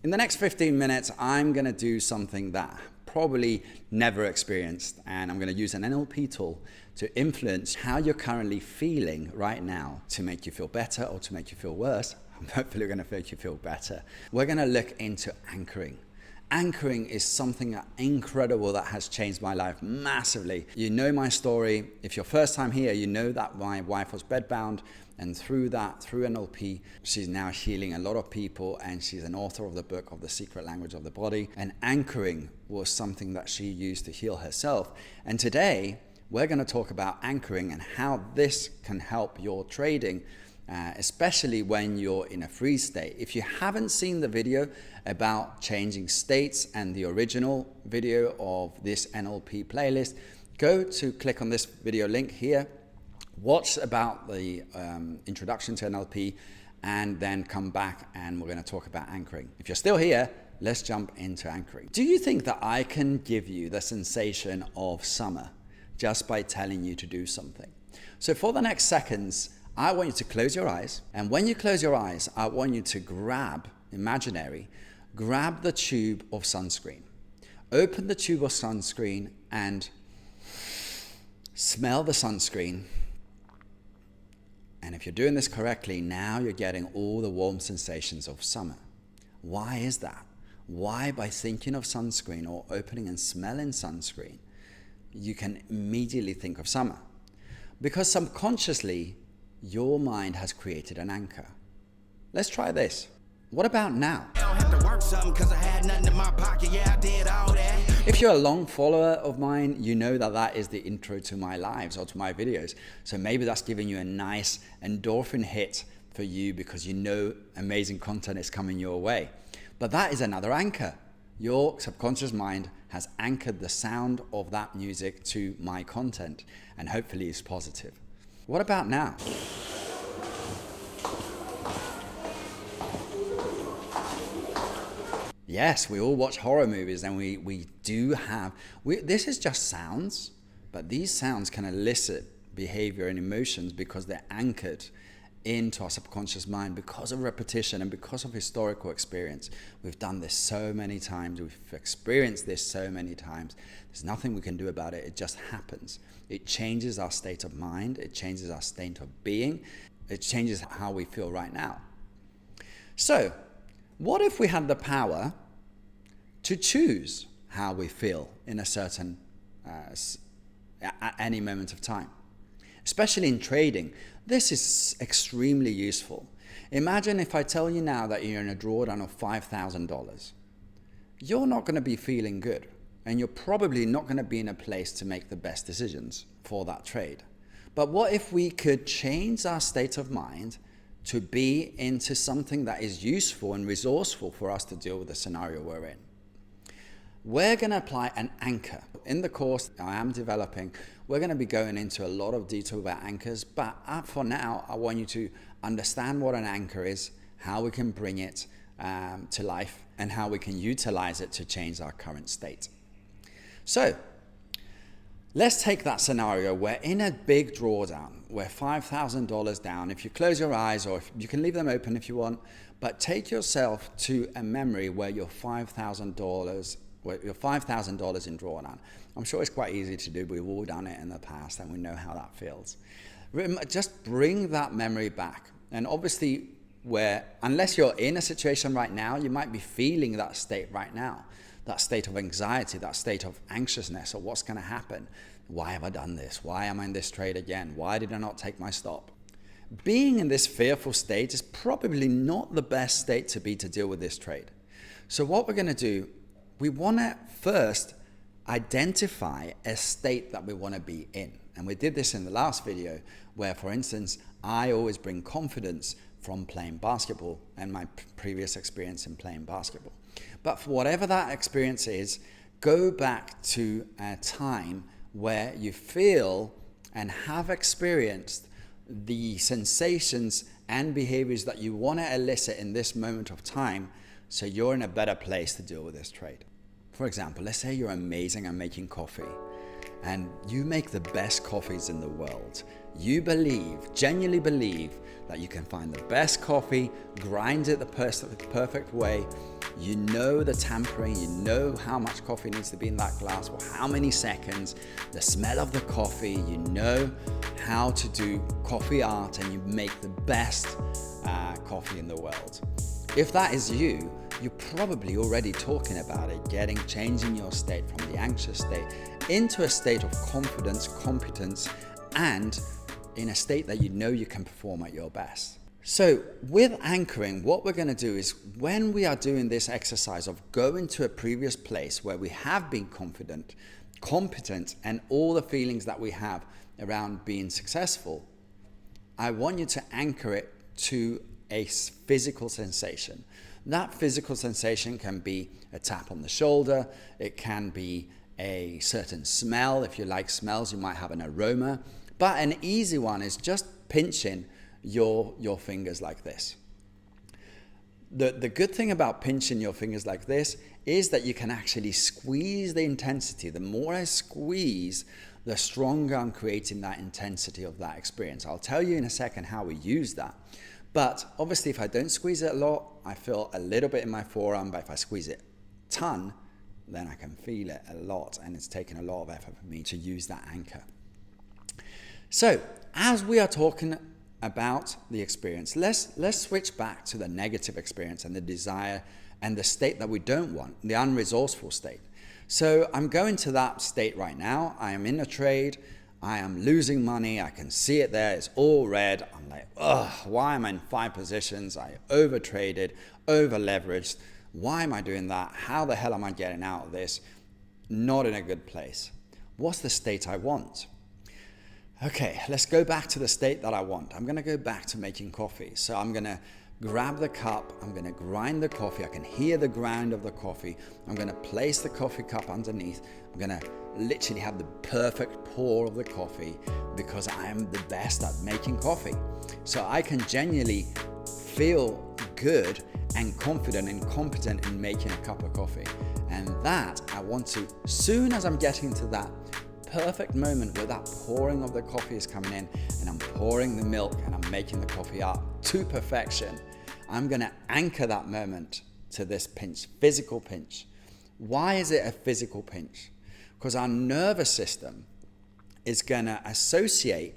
In the next 15 minutes, I'm gonna do something that probably never experienced, and I'm gonna use an NLP tool to influence how you're currently feeling right now to make you feel better or to make you feel worse. I'm hopefully gonna make you feel better. We're gonna look into anchoring. Anchoring is something incredible that has changed my life massively. You know my story. If you're first time here, you know that my wife was bedbound, and through NLP, she's now healing a lot of people, and she's an author of the book of The Secret Language of the Body. And anchoring was something that she used to heal herself. And today, we're going to talk about anchoring and how this can help your trading, especially when you're in a freeze state. If you haven't seen the video about changing states and the original video of this NLP playlist, click on this video link here, watch about the introduction to NLP, and then come back and we're going to talk about anchoring. If you're still here, let's jump into anchoring. Do you think that I can give you the sensation of summer just by telling you to do something? So for the next seconds, I want you to close your eyes. And when you close your eyes, I want you to grab the tube of sunscreen. Open the tube of sunscreen and smell the sunscreen. And if you're doing this correctly, now you're getting all the warm sensations of summer. Why is that? Why, by thinking of sunscreen or opening and smelling sunscreen, you can immediately think of summer? Because subconsciously, your mind has created an anchor. Let's try this. What about now? If you're a long follower of mine, you know that is the intro to my lives or to my videos. So maybe that's giving you a nice endorphin hit for you because you know amazing content is coming your way. But that is another anchor. Your subconscious mind has anchored the sound of that music to my content, and hopefully it's positive. What about now? Yes, we all watch horror movies, and this is just sounds, but these sounds can elicit behavior and emotions because they're anchored into our subconscious mind because of repetition and because of historical experience. We've done this so many times, we've experienced this so many times. There's nothing we can do about it, it just happens. It changes our state of mind, it changes our state of being, it changes how we feel right now. So, what if we had the power to choose how we feel in a certain, at any moment of time? Especially in trading, this is extremely useful. Imagine if I tell you now that you're in a drawdown of $5,000. You're not going to be feeling good, and you're probably not going to be in a place to make the best decisions for that trade. But what if we could change our state of mind to be into something that is useful and resourceful for us to deal with the scenario we're in? We're going to apply an anchor. In the course I am developing, we're going to be going into a lot of detail about anchors, but for now, I want you to understand what an anchor is, how we can bring it to life, and how we can utilize it to change our current state. So, let's take that scenario. We're in a big drawdown. We're $5,000 down. If you close your eyes, or you can leave them open if you want, but take yourself to a memory where you're $5,000 in drawdown. I'm sure it's quite easy to do. We've all done it in the past, and we know how that feels. Just bring that memory back. And obviously, unless you're in a situation right now, you might be feeling that state right now. That state of anxiety, that state of anxiousness, or what's going to happen. Why have I done this? Why am I in this trade again? Why did I not take my stop? Being in this fearful state is probably not the best state to be to deal with this trade. So what we're going to do, we want to first identify a state that we want to be in. And we did this in the last video where, for instance, I always bring confidence from playing basketball and my previous experience in playing basketball. But for whatever that experience is, go back to a time where you feel and have experienced the sensations and behaviors that you want to elicit in this moment of time, so you're in a better place to deal with this trade. For example, let's say you're amazing at making coffee and you make the best coffees in the world. You genuinely believe that you can find the best coffee, grind it the perfect way, You know the tampering, you know how much coffee needs to be in that glass for how many seconds, the smell of the coffee, you know how to do coffee art, and you make the best coffee in the world. If that is you, you're probably already talking about it, changing your state from the anxious state into a state of confidence, competence, and in a state that you know you can perform at your best. So with anchoring, what we're going to do is when we are doing this exercise of going to a previous place where we have been confident, competent, and all the feelings that we have around being successful, I want you to anchor it to a physical sensation. That physical sensation can be a tap on the shoulder. It can be a certain smell. If you like smells, you might have an aroma. But an easy one is just pinching your fingers like this. The good thing about pinching your fingers like this is that you can actually squeeze the intensity. The more I squeeze, the stronger I'm creating that intensity of that experience. I'll tell you in a second how we use that. But obviously, if I don't squeeze it a lot, I feel a little bit in my forearm. But if I squeeze it a ton, then I can feel it a lot. And it's taken a lot of effort for me to use that anchor. So as we are talking about the experience, let's switch back to the negative experience and the desire and the state that we don't want, the unresourceful state. So I'm going to that state right now. I am in a trade. I am losing money. I can see it there. It's all red. I'm like, ugh, why am I in 5 positions? I overtraded, over leveraged. Why am I doing that? How the hell am I getting out of this? Not in a good place. What's the state I want? Okay, let's go back to the state that I want. I'm going to go back to making coffee. So I'm going to grab the cup. I'm going to grind the coffee. I can hear the grind of the coffee. I'm going to place the coffee cup underneath. I'm going to literally have the perfect pour of the coffee because I am the best at making coffee. So I can genuinely feel good and confident and competent in making a cup of coffee. And that I want to, soon as I'm getting to that perfect moment where that pouring of the coffee is coming in and I'm pouring the milk and I'm making the coffee up to perfection, I'm going to anchor that moment to this pinch, physical pinch. Why is it a physical pinch? Because our nervous system is going to associate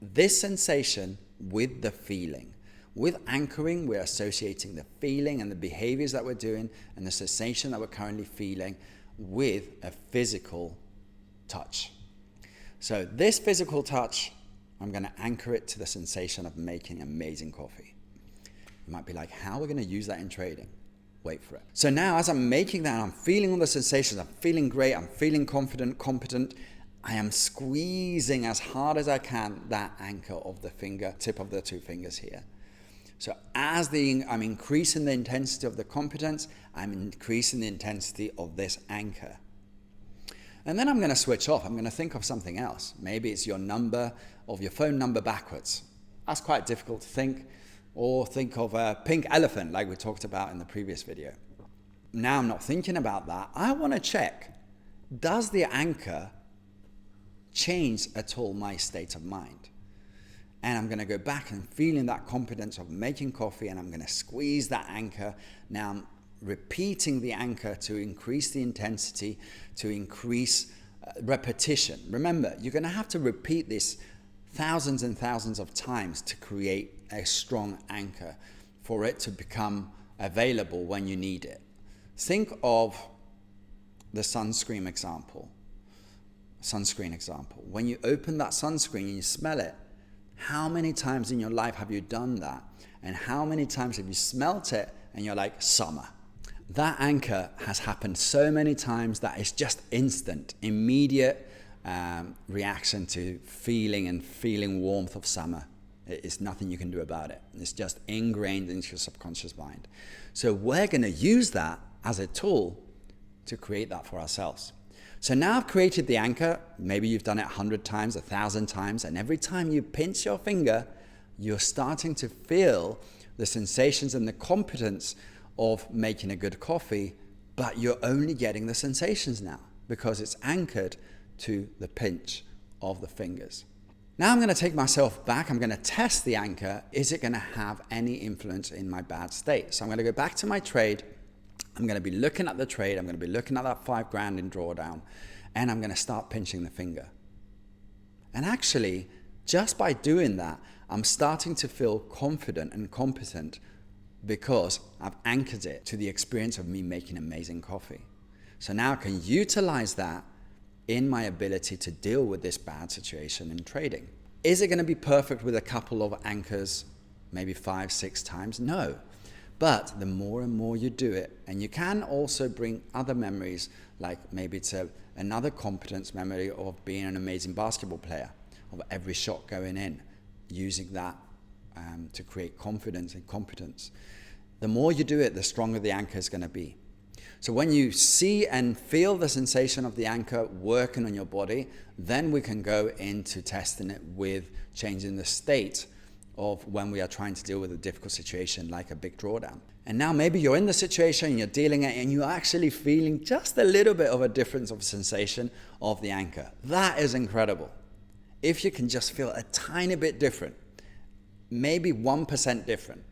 this sensation with the feeling. With anchoring, we're associating the feeling and the behaviors that we're doing and the sensation that we're currently feeling with a physical touch. So this physical touch, I'm going to anchor it to the sensation of making amazing coffee. You might be like, how are we going to use that in trading? Wait for it. So now as I'm making that, I'm feeling all the sensations, I'm feeling great, I'm feeling confident, competent, I am squeezing as hard as I can that anchor of the finger, tip of the 2 fingers here. So as I'm increasing the intensity of the competence, I'm increasing the intensity of this anchor. And then I'm going to switch off. I'm going to think of something else. Maybe it's your number of your phone number backwards. That's quite difficult to think. Or think of a pink elephant like we talked about in the previous video. Now I'm not thinking about that. I want to check, does the anchor change at all my state of mind? And I'm going to go back and feeling that confidence of making coffee, and I'm going to squeeze that anchor. Now I'm repeating the anchor to increase the intensity, to increase repetition. Remember, you're going to have to repeat this thousands and thousands of times to create a strong anchor for it to become available when you need it. Think of the sunscreen example. When you open that sunscreen and you smell it, how many times in your life have you done that? And how many times have you smelt it and you're like, summer? That anchor has happened so many times that it's just instant, immediate reaction to feeling warmth of summer. It's nothing you can do about it. It's just ingrained into your subconscious mind. So we're going to use that as a tool to create that for ourselves. So now I've created the anchor. Maybe you've done it 100 times, 1,000 times, and every time you pinch your finger, you're starting to feel the sensations and the competence of making a good coffee, but you're only getting the sensations now because it's anchored to the pinch of the fingers. Now I'm going to take myself back. I'm going to test the anchor. Is it going to have any influence in my bad state? So I'm going to go back to my trade. I'm going to be looking at the trade. I'm going to be looking at that $5,000 in drawdown, and I'm going to start pinching the finger. And actually, just by doing that, I'm starting to feel confident and competent because I've anchored it to the experience of me making amazing coffee. So now I can utilize that in my ability to deal with this bad situation in trading. Is it going to be perfect with a couple of anchors, maybe 5, 6 times? No. But the more and more you do it, and you can also bring other memories, like maybe it's another competence memory of being an amazing basketball player, of every shot going in, using that to create confidence and competence. The more you do it, the stronger the anchor is going to be. So when you see and feel the sensation of the anchor working on your body, then we can go into testing it with changing the state of when we are trying to deal with a difficult situation like a big drawdown. And now maybe you're in the situation and you're dealing it and you're actually feeling just a little bit of a difference of sensation of the anchor. That is incredible. If you can just feel a tiny bit different, maybe 1% different,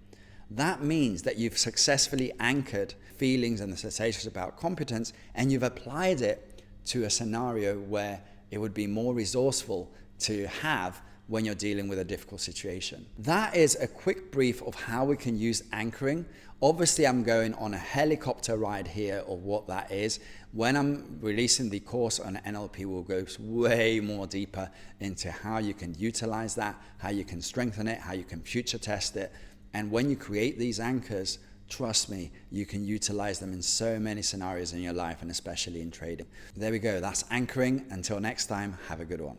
that means that you've successfully anchored feelings and the sensations about competence, and you've applied it to a scenario where it would be more resourceful to have when you're dealing with a difficult situation. That is a quick brief of how we can use anchoring. Obviously, I'm going on a helicopter ride here of what that is. When I'm releasing the course on NLP, we'll go way more deeper into how you can utilize that, how you can strengthen it, how you can future test it. And when you create these anchors, trust me, you can utilize them in so many scenarios in your life, and especially in trading. There we go. That's anchoring. Until next time, have a good one.